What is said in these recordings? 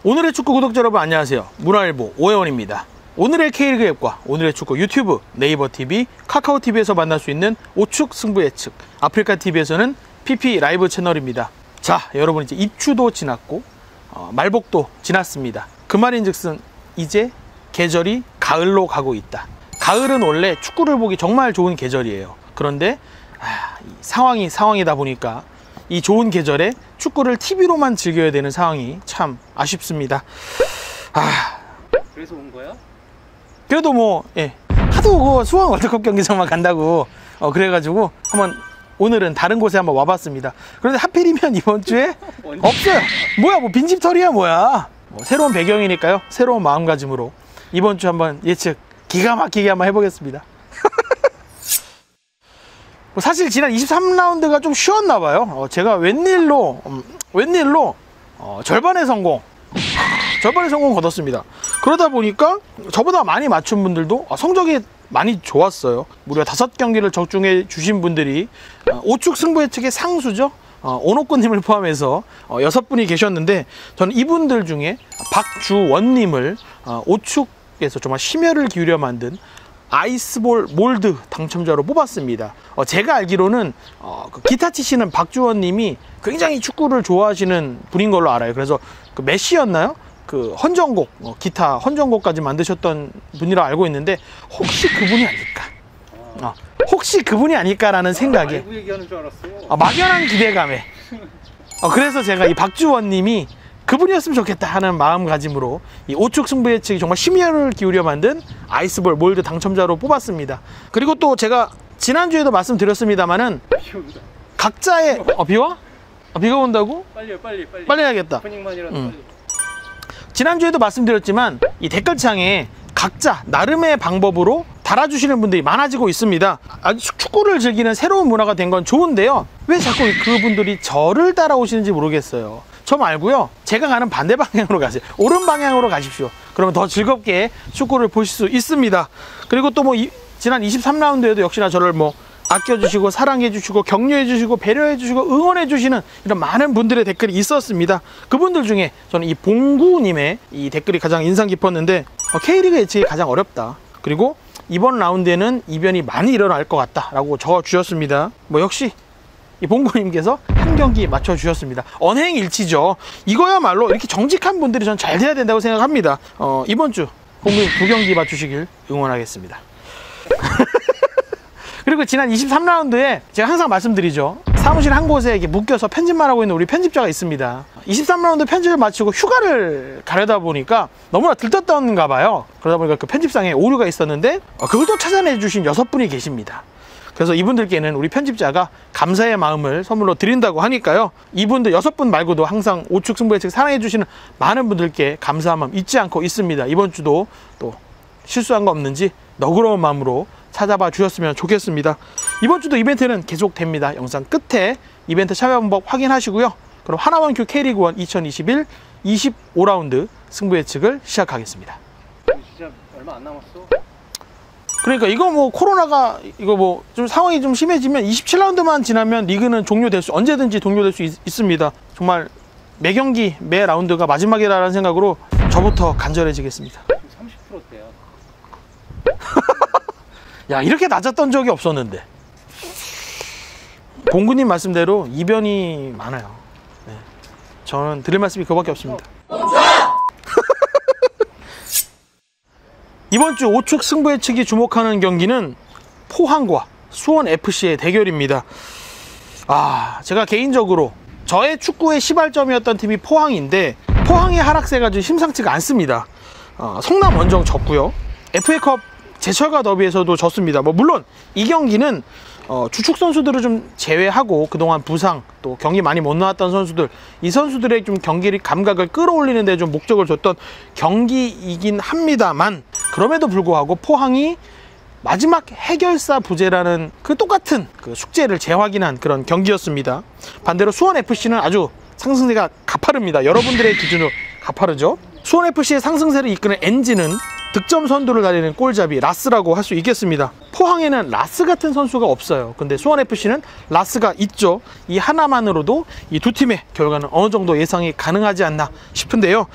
오늘의 축구 구독자 여러분 안녕하세요. 문화일보 오해원입니다. 오늘의 K리그 앱과 오늘의 축구 유튜브, 네이버 TV, 카카오 TV에서 만날 수 있는 오축 승부 예측, 아프리카 TV에서는 PP 라이브 채널입니다. 자, 여러분 이제 입추도 지났고 말복도 지났습니다. 그 말인즉슨 이제 계절이 가을로 가고 있다. 가을은 원래 축구를 보기 정말 좋은 계절이에요. 그런데 상황이다 보니까 이 좋은 계절에 축구를 TV로만 즐겨야 되는 상황이 참 아쉽습니다. 그래서 온 거야? 그래도 뭐 하도 그 수원 월드컵 경기장만 간다고 그래가지고 오늘은 다른 곳에 한번 와봤습니다. 그런데 하필이면 이번 주에 없어요. 뭐야, 뭐 빈집털이야 뭐야. 새로운 배경이니까요. 새로운 마음가짐으로 이번 주 한번 예측 기가 막히게 한번 해보겠습니다. 사실 지난 23라운드가 좀 쉬웠나 봐요. 제가 웬일로 절반의 성공 거뒀습니다. 그러다 보니까 저보다 많이 맞춘 분들도 성적이 많이 좋았어요. 무려 5경기를 적중해 주신 분들이 오축 승부 예측의 상수죠. 오노코님을 포함해서 6분이 계셨는데, 저는 이분들 중에 박주원님을 오축에서 정말 심혈을 기울여 만든 아이스볼 몰드 당첨자로 뽑았습니다. 제가 알기로는 그 기타 치시는 박주원님이 굉장히 축구를 좋아하시는 분인 걸로 알아요. 그래서 그 메시였나요? 그 헌정곡, 기타 헌정곡까지 만드셨던 분이라 알고 있는데, 혹시 그분이 아닐까? 혹시 그분이 아닐까라는 생각에 알고 얘기하는 줄 알았어. 막연한 기대감에 그래서 제가 이 박주원님이 그분이었으면 좋겠다 하는 마음가짐으로 이 오축 승부 예측이 정말 심혈을 기울여 만든 아이스볼 몰드 당첨자로 뽑았습니다. 그리고 또 제가 지난주에도 말씀드렸습니다만은 각자의 비와? 비가 온다고? 빨리 해야겠다. 오프닝만이라도 빨리. 지난주에도 말씀드렸지만 이 댓글창에 각자 나름의 방법으로 달아주시는 분들이 많아지고 있습니다. 축구를 즐기는 새로운 문화가 된 건 좋은데요, 왜 자꾸 그분들이 저를 따라오시는지 모르겠어요. 저 말고요, 제가 가는 반대 방향으로 가세요. 오른 방향으로 가십시오. 그러면 더 즐겁게 축구를 보실 수 있습니다. 그리고 또 지난 23라운드에도 역시나 저를 아껴주시고 사랑해주시고 격려해주시고 배려해주시고 응원해주시는 이런 많은 분들의 댓글이 있었습니다. 그분들 중에 저는 이 봉구님의 이 댓글이 가장 인상 깊었는데, K리그 예측이 가장 어렵다. 그리고 이번 라운드에는 이변이 많이 일어날 것 같다 라고 적어주셨습니다. 역시 이 봉구님께서 한 경기 맞춰주셨습니다. 언행일치죠. 이거야말로 이렇게 정직한 분들이 전 잘 돼야 된다고 생각합니다. 이번 주 봉구님 2경기 맞추시길 응원하겠습니다. 그리고 지난 23라운드에 제가 항상 말씀드리죠, 사무실 한 곳에 이렇게 묶여서 편집만 하고 있는 우리 편집자가 있습니다. 23라운드 편집을 마치고 휴가를 가려다 보니까 너무나 들떴던가 봐요. 그러다 보니까 그 편집상에 오류가 있었는데 그걸 또 찾아내 주신 6분이 계십니다. 그래서 이분들께는 우리 편집자가 감사의 마음을 선물로 드린다고 하니까요, 이분들 6분 말고도 항상 오축 승부 예측 사랑해 주시는 많은 분들께 감사한 마음 잊지 않고 있습니다. 이번 주도 또 실수한 거 없는지 너그러운 마음으로 찾아봐 주셨으면 좋겠습니다. 이번 주도 이벤트는 계속됩니다. 영상 끝에 이벤트 참여 방법 확인하시고요. 그럼 하나원 큐 K리그1 2021 25라운드 승부 예측을 시작하겠습니다. 진짜 얼마 안 남았어. 그러니까 이거 코로나가 좀 상황이 좀 심해지면 27라운드만 지나면 리그는 언제든지 종료될 수 있습니다. 정말 매 경기 매 라운드가 마지막이라는 생각으로 저부터 간절해지겠습니다. 30%대야. 야, 이렇게 낮았던 적이 없었는데. 봉구님 말씀대로 이변이 많아요. 네. 저는 드릴 말씀이 그거밖에 없습니다. 이번 주 오축 승부 예측이 주목하는 경기는 포항과 수원FC의 대결입니다. 제가 개인적으로 저의 축구의 시발점이었던 팀이 포항인데, 포항의 하락세가 좀 심상치가 않습니다. 성남 원정 졌고요, FA컵 제철가 더비에서도 졌습니다. 물론 이 경기는 주축 선수들을 좀 제외하고 그동안 부상, 또 경기 많이 못 나왔던 선수들, 이 선수들의 좀 경기 감각을 끌어올리는 데 좀 목적을 줬던 경기이긴 합니다만, 그럼에도 불구하고 포항이 마지막 해결사 부재라는 그 똑같은 그 숙제를 재확인한 그런 경기였습니다. 반대로 수원FC는 아주 상승세가 가파릅니다. 여러분들의 기준으로 가파르죠. 수원FC의 상승세를 이끄는 엔진은 득점 선두를 달리는 골잡이 라스라고 할 수 있겠습니다. 포항에는 라스 같은 선수가 없어요. 근데 수원FC는 라스가 있죠. 이 하나만으로도 이 두 팀의 결과는 어느 정도 예상이 가능하지 않나 싶은데요.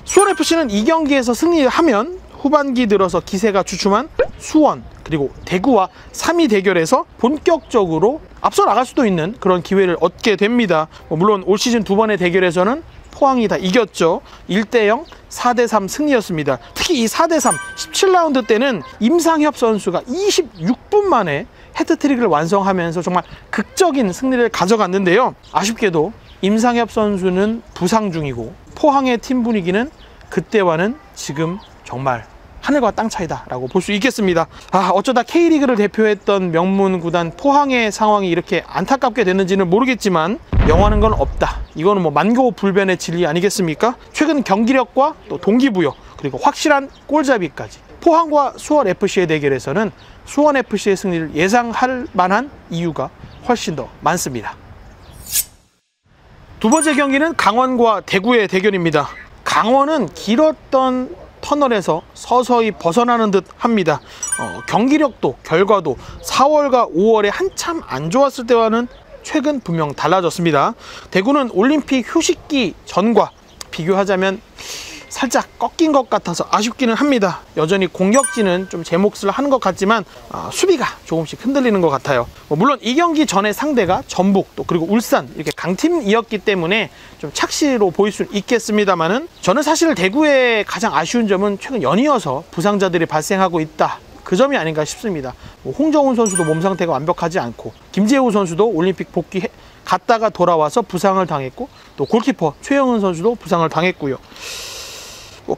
수원FC는 이 경기에서 승리하면 후반기 들어서 기세가 주춤한 수원 그리고 대구와 3위 대결에서 본격적으로 앞서 나갈 수도 있는 그런 기회를 얻게 됩니다. 물론 올 시즌 두 번의 대결에서는 포항이 다 이겼죠. 1대0, 4대3 승리였습니다. 특히 이 4대3, 17라운드 때는 임상협 선수가 26분 만에 해트트릭을 완성하면서 정말 극적인 승리를 가져갔는데요. 아쉽게도 임상협 선수는 부상 중이고 포항의 팀 분위기는 그때와는 지금 정말 하늘과 땅 차이다라고 볼 수 있겠습니다. 어쩌다 K리그를 대표했던 명문 구단 포항의 상황이 이렇게 안타깝게 됐는지는 모르겠지만 영원한 건 없다. 이거는 뭐 만고불변의 진리 아니겠습니까? 최근 경기력과 또 동기부여 그리고 확실한 골잡이까지 포항과 수원FC의 대결에서는 수원FC의 승리를 예상할 만한 이유가 훨씬 더 많습니다. 두 번째 경기는 강원과 대구의 대결입니다. 강원은 길었던 터널에서 서서히 벗어나는 듯 합니다. 경기력도 결과도 4월과 5월에 한참 안 좋았을 때와는 최근 분명 달라졌습니다. 대구는 올림픽 휴식기 전과 비교하자면 살짝 꺾인 것 같아서 아쉽기는 합니다. 여전히 공격진은 좀 제 몫을 하는 것 같지만 수비가 조금씩 흔들리는 것 같아요. 물론 이 경기 전에 상대가 전북 또 그리고 울산 이렇게 강팀이었기 때문에 좀 착시로 보일 수 있겠습니다만은 저는 사실 대구의 가장 아쉬운 점은 최근 연이어서 부상자들이 발생하고 있다. 그 점이 아닌가 싶습니다. 홍정훈 선수도 몸 상태가 완벽하지 않고 김재우 선수도 올림픽 복귀 갔다가 돌아와서 부상을 당했고 또 골키퍼 최영은 선수도 부상을 당했고요.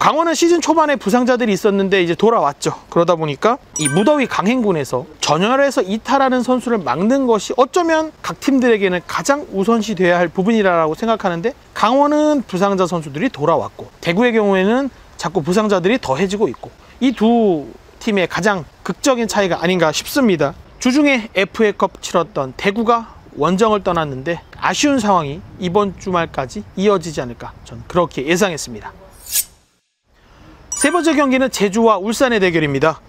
강원은 시즌 초반에 부상자들이 있었는데 이제 돌아왔죠. 그러다 보니까 이 무더위 강행군에서 전열에서 이탈하는 선수를 막는 것이 어쩌면 각 팀들에게는 가장 우선시 돼야 할 부분이라고 생각하는데 강원은 부상자 선수들이 돌아왔고 대구의 경우에는 자꾸 부상자들이 더해지고 있고 이 두 팀의 가장 극적인 차이가 아닌가 싶습니다. 주중에 FA컵 치렀던 대구가 원정을 떠났는데 아쉬운 상황이 이번 주말까지 이어지지 않을까 전 그렇게 예상했습니다. 세 번째 경기는 제주와 울산의 대결입니다.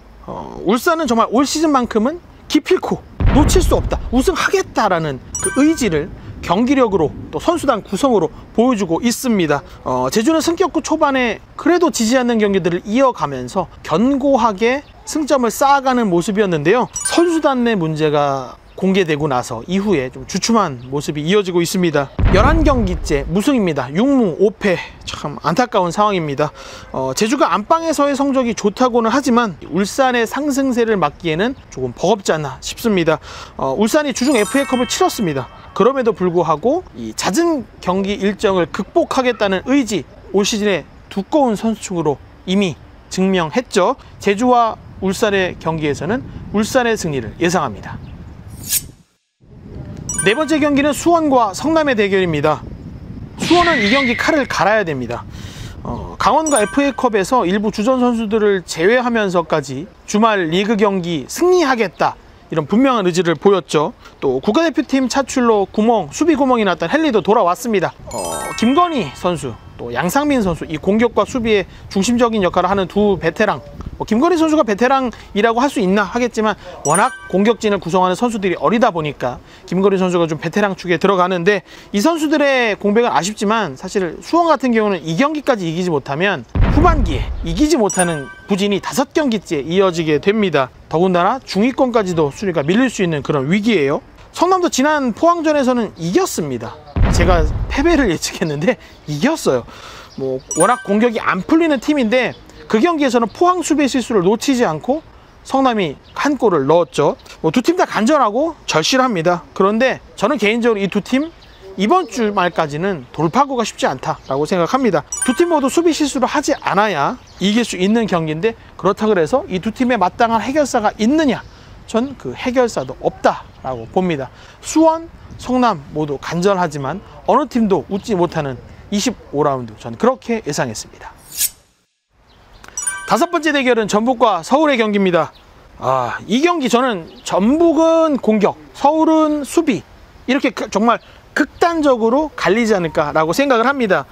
울산은 정말 올 시즌만큼은 기필코 놓칠 수 없다, 우승하겠다라는 그 의지를 경기력으로 또 선수단 구성으로 보여주고 있습니다. 제주는 승격구 초반에 그래도 지지 않는 경기들을 이어가면서 견고하게 승점을 쌓아가는 모습이었는데요. 선수단 내 문제가 공개되고 나서 이후에 좀 주춤한 모습이 이어지고 있습니다. 11경기째 무승입니다. 6무 5패 참 안타까운 상황입니다. 제주가 안방에서의 성적이 좋다고는 하지만 울산의 상승세를 막기에는 조금 버겁지 않나 싶습니다. 울산이 주중 FA컵을 치렀습니다. 그럼에도 불구하고 이 잦은 경기 일정을 극복하겠다는 의지 올 시즌의 두꺼운 선수층으로 이미 증명했죠. 제주와 울산의 경기에서는 울산의 승리를 예상합니다. 네 번째 경기는 수원과 성남의 대결입니다. 수원은 이 경기 칼을 갈아야 됩니다. 강원과 FA컵에서 일부 주전 선수들을 제외하면서까지 주말 리그 경기 승리하겠다 이런 분명한 의지를 보였죠. 또 국가대표팀 차출로 수비 구멍이 났던 헨리도 돌아왔습니다. 김건희 선수 또 양상민 선수 이 공격과 수비의 중심적인 역할을 하는 두 베테랑, 김건희 선수가 베테랑이라고 할 수 있나 하겠지만 워낙 공격진을 구성하는 선수들이 어리다 보니까 김건희 선수가 좀 베테랑 축에 들어가는데 이 선수들의 공백은 아쉽지만 사실 수원 같은 경우는 이 경기까지 이기지 못하면 후반기에 이기지 못하는 부진이 5경기째 이어지게 됩니다. 더군다나 중위권까지도 순위가 밀릴 수 있는 그런 위기예요. 성남도 지난 포항전에서는 이겼습니다. 제가 패배를 예측했는데 이겼어요. 워낙 공격이 안 풀리는 팀인데 그 경기에서는 포항 수비 실수를 놓치지 않고 성남이 한 골을 넣었죠. 두 팀 다 간절하고 절실합니다. 그런데 저는 개인적으로 이 두 팀 이번 주 말까지는 돌파구가 쉽지 않다라고 생각합니다. 두 팀 모두 수비 실수를 하지 않아야 이길 수 있는 경기인데 그렇다고 해서 이 두 팀에 마땅한 해결사가 있느냐? 전 그 해결사도 없다라고 봅니다. 수원, 성남 모두 간절하지만 어느 팀도 웃지 못하는 25라운드 전 그렇게 예상했습니다. 다섯 번째 대결은 전북과 서울의 경기입니다. 이 경기 저는 전북은 공격, 서울은 수비 이렇게 정말 극단적으로 갈리지 않을까라고 생각을 합니다.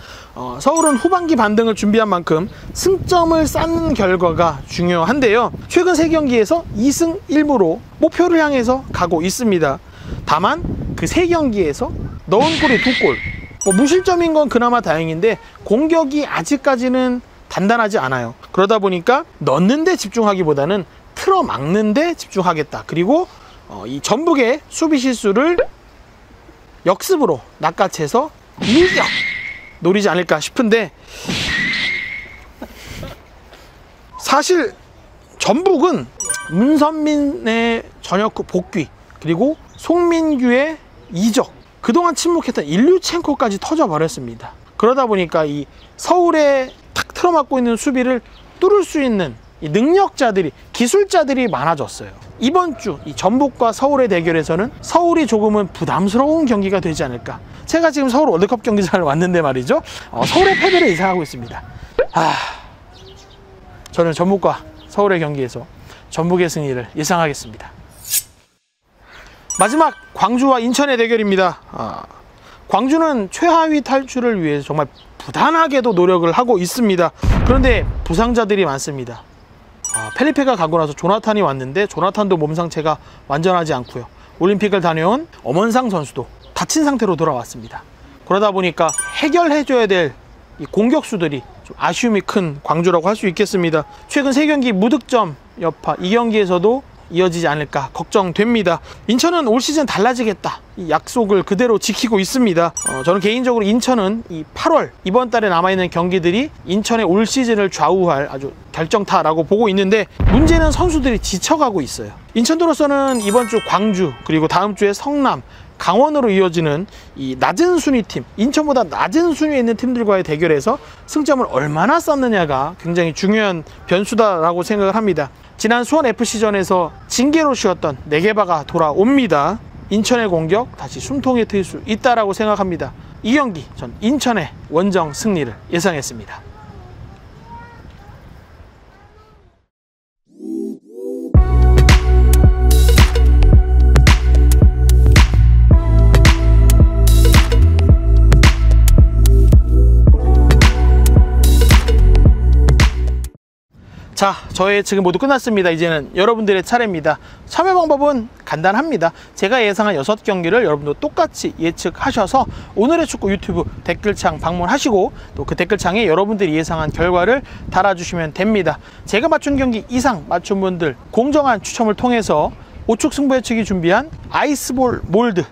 서울은 후반기 반등을 준비한 만큼 승점을 쌓는 결과가 중요한데요. 최근 3경기에서 2승 1무로 목표를 향해서 가고 있습니다. 다만 그 3경기에서 넣은 골이 2골. 무실점인 건 그나마 다행인데 공격이 아직까지는 단단하지 않아요. 그러다 보니까 넣는 데 집중하기보다는 틀어막는 데 집중하겠다. 그리고 이 전북의 수비 실수를 역습으로 낚아채서 일격 노리지 않을까 싶은데, 사실 전북은 문선민의 전역 후 복귀, 그리고 송민규의 이적, 그동안 침묵했던 일류첸코까지 터져버렸습니다. 그러다 보니까 이 서울에 탁 틀어막고 있는 수비를 뚫을 수 있는 이 능력자들이, 기술자들이 많아졌어요. 이번 주 이 전북과 서울의 대결에서는 서울이 조금은 부담스러운 경기가 되지 않을까. 제가 지금 서울 월드컵 경기장을 왔는데 말이죠, 서울의 패배를 예상하고 있습니다. 저는 전북과 서울의 경기에서 전북의 승리를 예상하겠습니다. 마지막 광주와 인천의 대결입니다. 광주는 최하위 탈출을 위해서 정말 부단하게도 노력을 하고 있습니다. 그런데 부상자들이 많습니다. 펠리페가 가고 나서 조나탄이 왔는데 조나탄도 몸 상태가 완전하지 않고요. 올림픽을 다녀온 엄원상 선수도 다친 상태로 돌아왔습니다. 그러다 보니까 해결해줘야 될 이 공격수들이 좀 아쉬움이 큰 광주라고 할 수 있겠습니다. 최근 3경기 무득점 여파, 이 경기에서도 이어지지 않을까 걱정됩니다. 인천은 올 시즌 달라지겠다, 이 약속을 그대로 지키고 있습니다. 저는 개인적으로 인천은 이 8월 이번 달에 남아있는 경기들이 인천의 올 시즌을 좌우할 아주 결정타라고 보고 있는데, 문제는 선수들이 지쳐가고 있어요. 인천으로서는 이번 주 광주, 그리고 다음 주에 성남, 강원으로 이어지는 이 낮은 순위 팀, 인천보다 낮은 순위에 있는 팀들과의 대결에서 승점을 얼마나 쌓느냐가 굉장히 중요한 변수다라고 생각을 합니다. 지난 수원FC전에서 징계로 쉬었던 네게바가 돌아옵니다. 인천의 공격 다시 숨통에 트일 수 있다라고 생각합니다. 이 경기 전 인천의 원정 승리를 예상했습니다. 자, 저의 예측은 모두 끝났습니다. 이제는 여러분들의 차례입니다. 참여 방법은 간단합니다. 제가 예상한 6경기를 여러분도 똑같이 예측하셔서 오늘의 축구 유튜브 댓글창 방문하시고 또 그 댓글창에 여러분들이 예상한 결과를 달아주시면 됩니다. 제가 맞춘 경기 이상 맞춘 분들 공정한 추첨을 통해서 우측 승부 예측이 준비한 아이스볼 몰드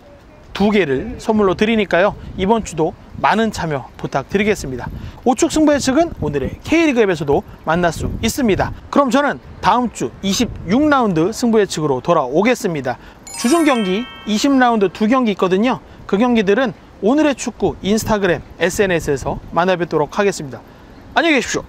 2개를 선물로 드리니까요. 이번 주도 많은 참여 부탁드리겠습니다. 우측 승부 예측은 오늘의 K리그 앱에서도 만날 수 있습니다. 그럼 저는 다음 주 26라운드 승부 예측으로 돌아오겠습니다. 주중 경기 20라운드 2경기 있거든요. 그 경기들은 오늘의 축구 인스타그램, SNS에서 만나뵙도록 하겠습니다. 안녕히 계십시오.